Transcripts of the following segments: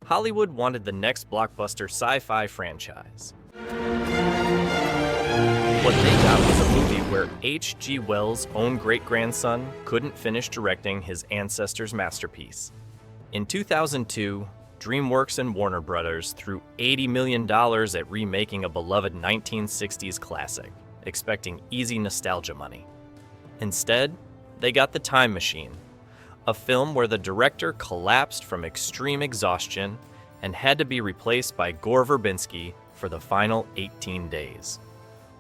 Hollywood wanted the next blockbuster sci-fi franchise. What they got was a movie where H.G. Wells' own great-grandson couldn't finish directing his ancestor's masterpiece. In 2002, DreamWorks and Warner Brothers threw $80 million at remaking a beloved 1960s classic, expecting easy nostalgia money. Instead, they got The Time Machine, a film where the director collapsed from extreme exhaustion and had to be replaced by Gore Verbinski for the final 18 days.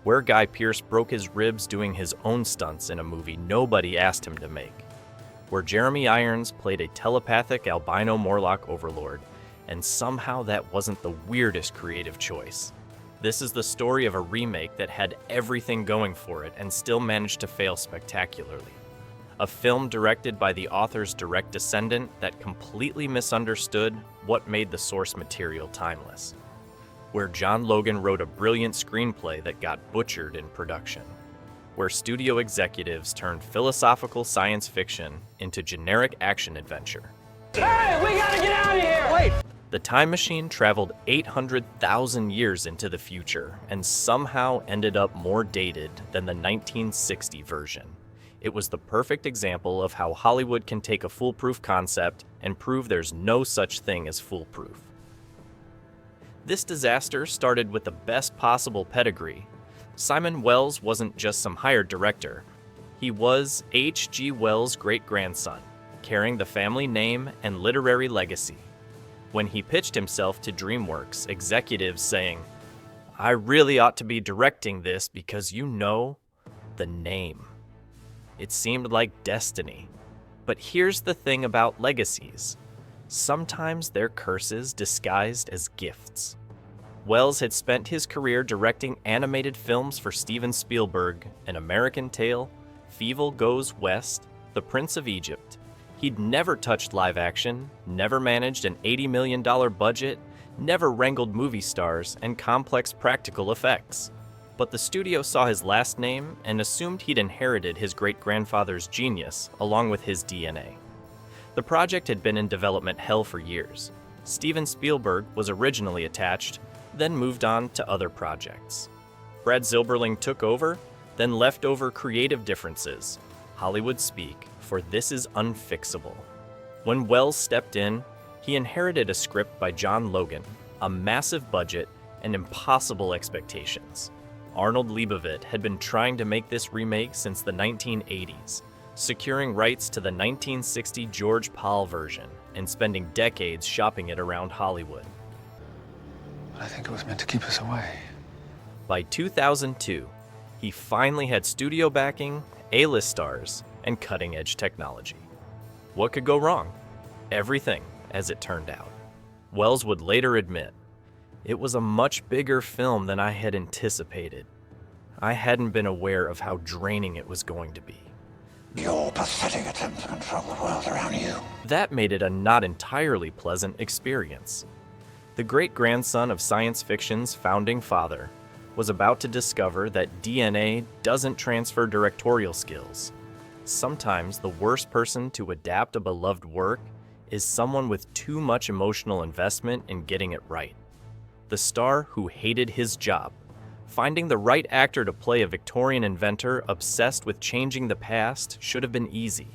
Where Guy Pearce broke his ribs doing his own stunts in a movie nobody asked him to make. Where Jeremy Irons played a telepathic albino Morlock overlord, and somehow that wasn't the weirdest creative choice. This is the story of a remake that had everything going for it and still managed to fail spectacularly. A film directed by the author's direct descendant that completely misunderstood what made the source material timeless. Where John Logan wrote a brilliant screenplay that got butchered in production. Where studio executives turned philosophical science fiction into generic action adventure. Hey, we gotta get out of here! Wait! The Time Machine traveled 800,000 years into the future and somehow ended up more dated than the 1960 version. It was the perfect example of how Hollywood can take a foolproof concept and prove there's no such thing as foolproof. This disaster started with the best possible pedigree. Simon Wells wasn't just some hired director. He was H.G. Wells' great-grandson, carrying the family name and literary legacy. When he pitched himself to DreamWorks, executives saying, "I really ought to be directing this because you know the name." It seemed like destiny. But here's the thing about legacies. Sometimes they're curses disguised as gifts. Wells had spent his career directing animated films for Steven Spielberg, An American Tail, Fievel Goes West, The Prince of Egypt. He'd never touched live action, never managed an $80 million budget, never wrangled movie stars and complex practical effects. But the studio saw his last name and assumed he'd inherited his great-grandfather's genius along with his DNA. The project had been in development hell for years. Steven Spielberg was originally attached, then moved on to other projects. Brad Zilberling took over, then left over creative differences, Hollywood speak, for this is unfixable. When Wells stepped in, he inherited a script by John Logan, a massive budget, and impossible expectations. Arnold Leibovitz had been trying to make this remake since the 1980s, securing rights to the 1960 George Pal version and spending decades shopping it around Hollywood. I think it was meant to keep us away. By 2002, he finally had studio backing, A-list stars, and cutting-edge technology. What could go wrong? Everything, as it turned out. Wells would later admit, "It was a much bigger film than I had anticipated. I hadn't been aware of how draining it was going to be." Your pathetic attempt to control the world around you. That made it a not entirely pleasant experience. The great-grandson of science fiction's founding father was about to discover that DNA doesn't transfer directorial skills. Sometimes the worst person to adapt a beloved work is someone with too much emotional investment in getting it right. The star who hated his job. Finding the right actor to play a Victorian inventor obsessed with changing the past should have been easy.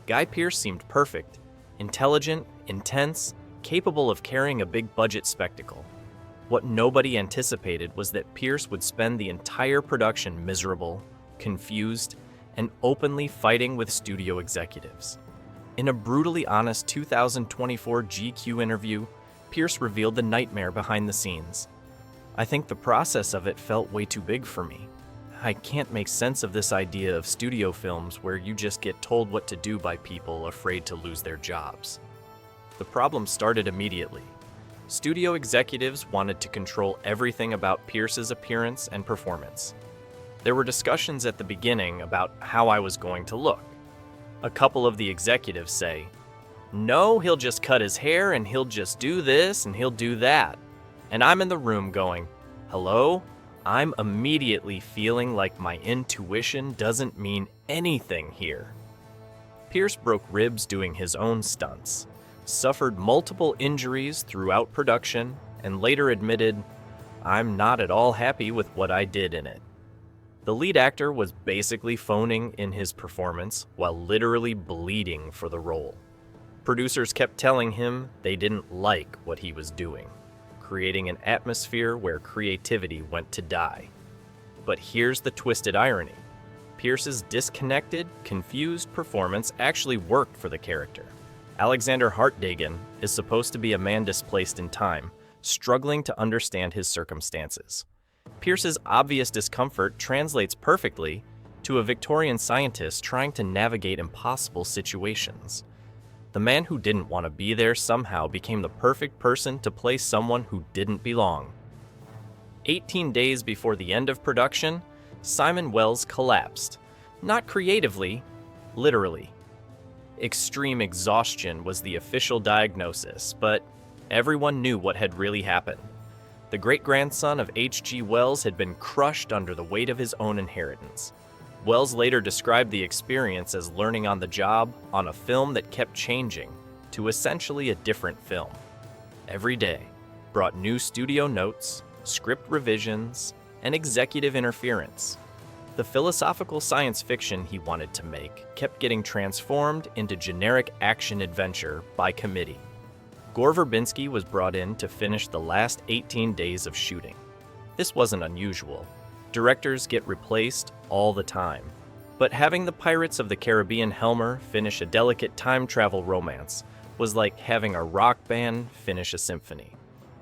Guy Pearce seemed perfect, intelligent, intense, capable of carrying a big budget spectacle. What nobody anticipated was that Pearce would spend the entire production miserable, confused, and openly fighting with studio executives. In a brutally honest 2024 GQ interview, Pearce revealed the nightmare behind the scenes. "I think the process of it felt way too big for me. I can't make sense of this idea of studio films where you just get told what to do by people afraid to lose their jobs." The problem started immediately. Studio executives wanted to control everything about Pearce's appearance and performance. There were discussions at the beginning about how I was going to look. A couple of the executives say, "No, he'll just cut his hair and he'll just do this and he'll do that." And I'm in the room going, "Hello? I'm immediately feeling like my intuition doesn't mean anything here." Pearce broke ribs doing his own stunts. suffered multiple injuries throughout production, and later admitted, "I'm not at all happy with what I did in it." The lead actor was basically phoning in his performance while literally bleeding for the role. Producers kept telling him they didn't like what he was doing, creating an atmosphere where creativity went to die. But here's the twisted irony. Pierce's disconnected, confused performance actually worked for the character. Alexander Hartdagen is supposed to be a man displaced in time, struggling to understand his circumstances. Pierce's obvious discomfort translates perfectly to a Victorian scientist trying to navigate impossible situations. The man who didn't want to be there somehow became the perfect person to play someone who didn't belong. 18 days before the end of production, Simon Wells collapsed. Not creatively, literally. Extreme exhaustion was the official diagnosis, but everyone knew what had really happened. The great-grandson of H.G. Wells had been crushed under the weight of his own inheritance. Wells later described the experience as learning on the job on a film that kept changing to essentially a different film. Every day brought new studio notes, script revisions, and executive interference. The philosophical science fiction he wanted to make kept getting transformed into generic action-adventure by committee. Gore Verbinski was brought in to finish the last 18 days of shooting. This wasn't unusual. Directors get replaced all the time. But having the Pirates of the Caribbean Helmer finish a delicate time travel romance was like having a rock band finish a symphony.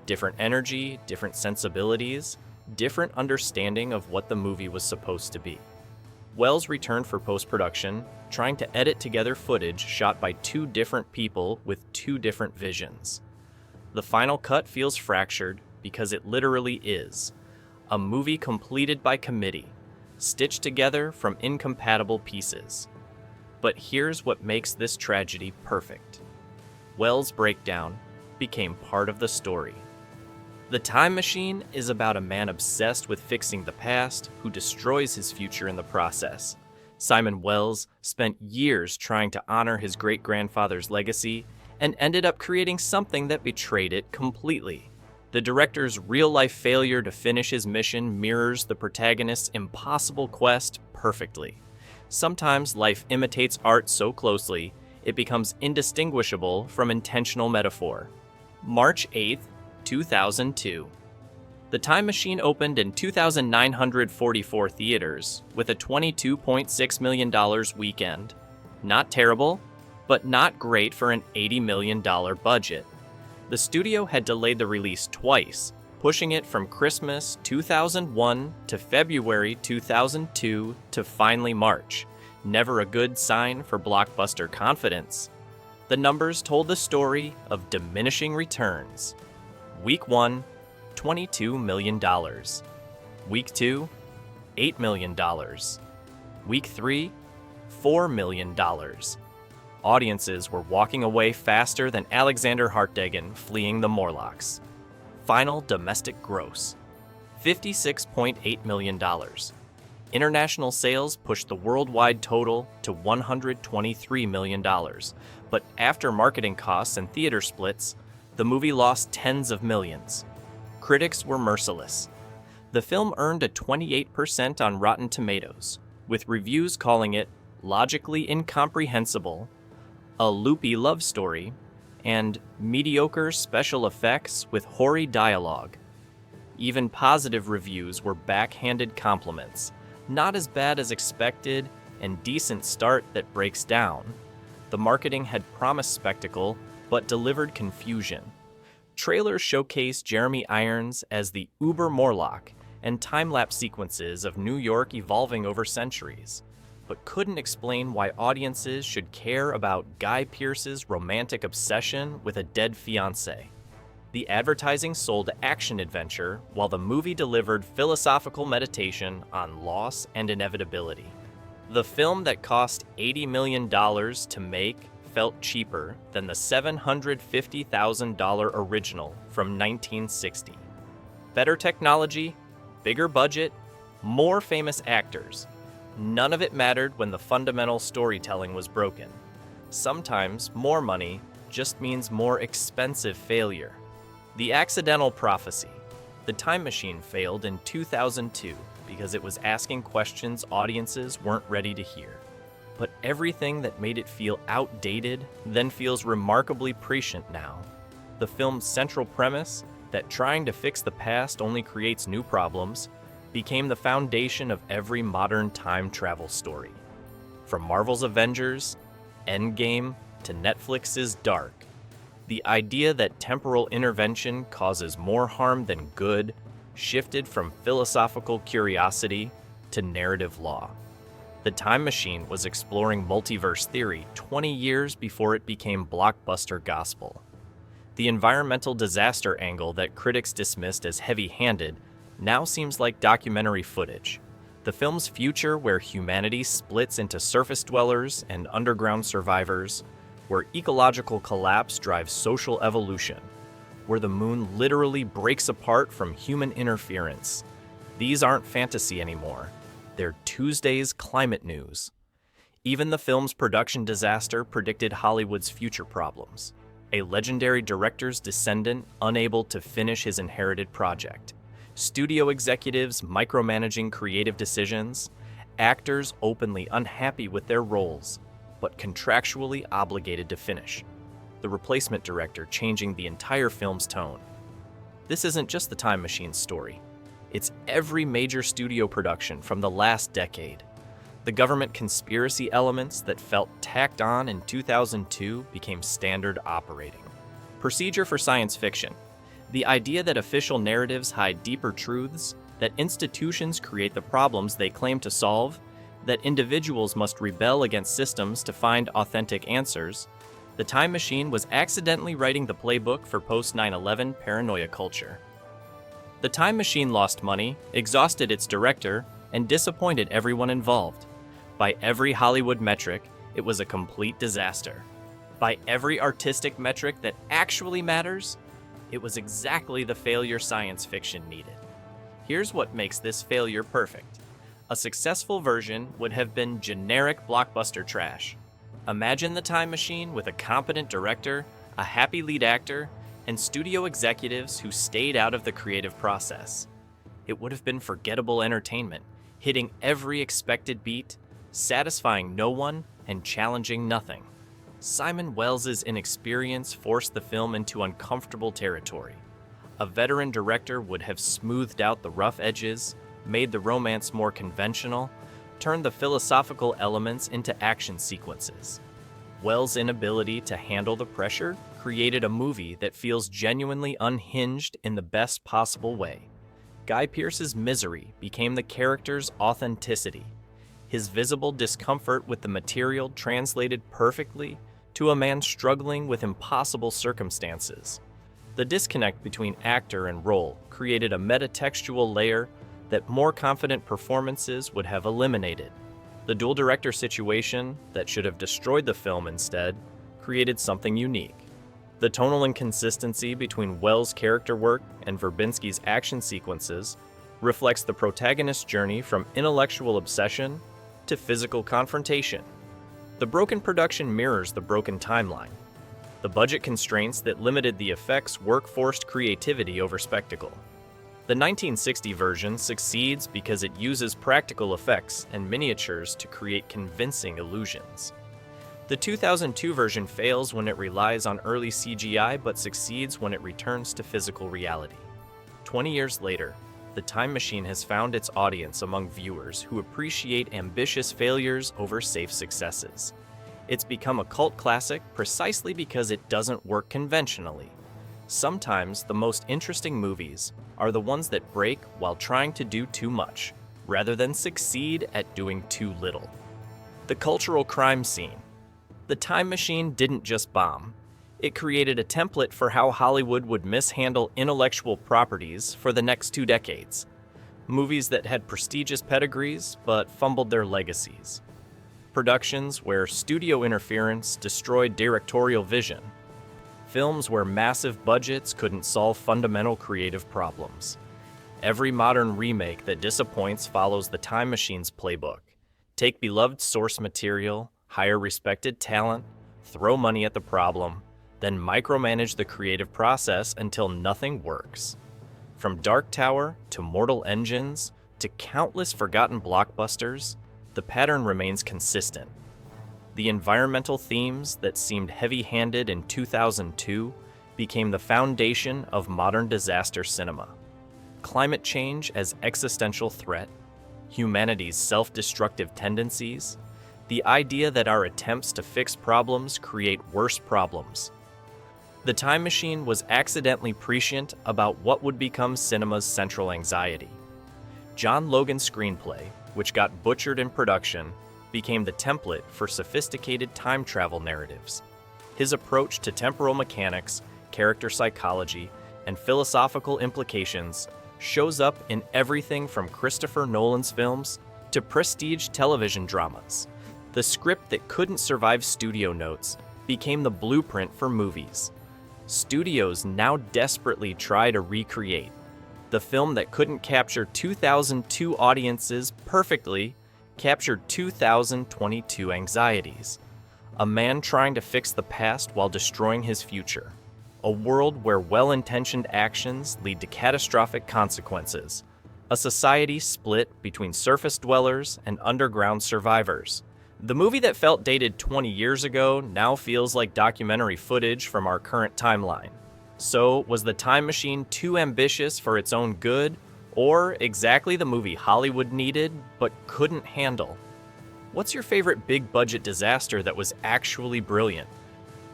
Different energy, different sensibilities, different understanding of what the movie was supposed to be. Wells returned for post-production, trying to edit together footage shot by two different people with two different visions. The final cut feels fractured because it literally is. A movie completed by committee, stitched together from incompatible pieces. But here's what makes this tragedy perfect. Wells' breakdown became part of the story. The Time Machine is about a man obsessed with fixing the past who destroys his future in the process. Simon Wells spent years trying to honor his great-grandfather's legacy and ended up creating something that betrayed it completely. The director's real-life failure to finish his mission mirrors the protagonist's impossible quest perfectly. Sometimes life imitates art so closely, it becomes indistinguishable from intentional metaphor. March 8th, 2002. The Time Machine opened in 2,944 theaters with a $22.6 million weekend. Not terrible, but not great for an $80 million budget. The studio had delayed the release twice, pushing it from Christmas 2001 to February 2002 to finally March. Never a good sign for blockbuster confidence. The numbers told the story of diminishing returns. Week 1, $22 million. Week 2, $8 million. Week 3, $4 million. Audiences were walking away faster than Alexander Hartdagen fleeing the Morlocks. Final domestic gross, $56.8 million. International sales pushed the worldwide total to $123 million, but after marketing costs and theater splits, the movie lost tens of millions. Critics were merciless. The film earned a 28% on Rotten Tomatoes, with reviews calling it logically incomprehensible, a loopy love story, and mediocre special effects with hoary dialogue. Even positive reviews were backhanded compliments, not as bad as expected, and decent start that breaks down. The marketing had promised spectacle, but delivered confusion. Trailers showcased Jeremy Irons as the Uber Morlock and time-lapse sequences of New York evolving over centuries, but couldn't explain why audiences should care about Guy Pearce's romantic obsession with a dead fiancé. The advertising sold action-adventure, while the movie delivered philosophical meditation on loss and inevitability. The film that cost $80 million to make felt cheaper than the $750,000 original from 1960. Better technology, bigger budget, more famous actors. None of it mattered when the fundamental storytelling was broken. Sometimes more money just means more expensive failure. The Accidental Prophecy. The Time Machine failed in 2002 because it was asking questions audiences weren't ready to hear. But everything that made it feel outdated then feels remarkably prescient now. The film's central premise, that trying to fix the past only creates new problems, became the foundation of every modern time travel story. From Marvel's Avengers, Endgame, to Netflix's Dark, the idea that temporal intervention causes more harm than good shifted from philosophical curiosity to narrative law. The Time Machine was exploring multiverse theory 20 years before it became blockbuster gospel. The environmental disaster angle that critics dismissed as heavy-handed now seems like documentary footage. The film's future, where humanity splits into surface dwellers and underground survivors, where ecological collapse drives social evolution, where the moon literally breaks apart from human interference. These aren't fantasy anymore. They're Tuesday's climate news. Even the film's production disaster predicted Hollywood's future problems. A legendary director's descendant unable to finish his inherited project. Studio executives micromanaging creative decisions. Actors openly unhappy with their roles, but contractually obligated to finish. The replacement director changing the entire film's tone. This isn't just the Time Machine's story. It's every major studio production from the last decade. The government conspiracy elements that felt tacked on in 2002 became standard operating. Procedure for science fiction. The idea that official narratives hide deeper truths, that institutions create the problems they claim to solve, that individuals must rebel against systems to find authentic answers. The Time Machine was accidentally writing the playbook for post-9/11 paranoia culture. The Time Machine lost money, exhausted its director, and disappointed everyone involved. By every Hollywood metric, it was a complete disaster. By every artistic metric that actually matters, it was exactly the failure science fiction needed. Here's what makes this failure perfect. A successful version would have been generic blockbuster trash. Imagine the Time Machine with a competent director, a happy lead actor, and studio executives who stayed out of the creative process. It would have been forgettable entertainment, hitting every expected beat, satisfying no one, and challenging nothing. Simon Welles's inexperience forced the film into uncomfortable territory. A veteran director would have smoothed out the rough edges, made the romance more conventional, turned the philosophical elements into action sequences. Wells' inability to handle the pressure created a movie that feels genuinely unhinged in the best possible way. Guy Pearce's misery became the character's authenticity. His visible discomfort with the material translated perfectly to a man struggling with impossible circumstances. The disconnect between actor and role created a metatextual layer that more confident performances would have eliminated. The dual director situation, that should have destroyed the film instead, created something unique. The tonal inconsistency between Wells' character work and Verbinski's action sequences reflects the protagonist's journey from intellectual obsession to physical confrontation. The broken production mirrors the broken timeline. The budget constraints that limited the effects work-forced creativity over spectacle. The 1960 version succeeds because it uses practical effects and miniatures to create convincing illusions. The 2002 version fails when it relies on early CGI but succeeds when it returns to physical reality. 20 years later, The Time Machine has found its audience among viewers who appreciate ambitious failures over safe successes. It's become a cult classic precisely because it doesn't work conventionally. Sometimes the most interesting movies are the ones that break while trying to do too much, rather than succeed at doing too little. The cultural crime scene. The Time Machine didn't just bomb. It created a template for how Hollywood would mishandle intellectual properties for the next 2 decades. Movies that had prestigious pedigrees but fumbled their legacies. Productions where studio interference destroyed directorial vision. Films where massive budgets couldn't solve fundamental creative problems. Every modern remake that disappoints follows the Time Machine's playbook. Take beloved source material, hire respected talent, throw money at the problem, then micromanage the creative process until nothing works. From Dark Tower to Mortal Engines to countless forgotten blockbusters, the pattern remains consistent. The environmental themes that seemed heavy-handed in 2002 became the foundation of modern disaster cinema. Climate change as existential threat, humanity's self-destructive tendencies, the idea that our attempts to fix problems create worse problems. The Time Machine was accidentally prescient about what would become cinema's central anxiety. John Logan's screenplay, which got butchered in production, became the template for sophisticated time travel narratives. His approach to temporal mechanics, character psychology, and philosophical implications shows up in everything from Christopher Nolan's films to prestige television dramas. The script that couldn't survive studio notes became the blueprint for movies. Studios now desperately try to recreate. The film that couldn't capture 2002 audiences perfectly captured 2022 anxieties. A man trying to fix the past while destroying his future. A world where well-intentioned actions lead to catastrophic consequences. A society split between surface dwellers and underground survivors. The movie that felt dated 20 years ago now feels like documentary footage from our current timeline. So, was The Time Machine too ambitious for its own good, or exactly the movie Hollywood needed but couldn't handle? What's your favorite big-budget disaster that was actually brilliant?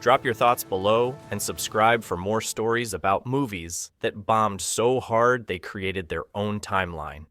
Drop your thoughts below and subscribe for more stories about movies that bombed so hard they created their own timeline.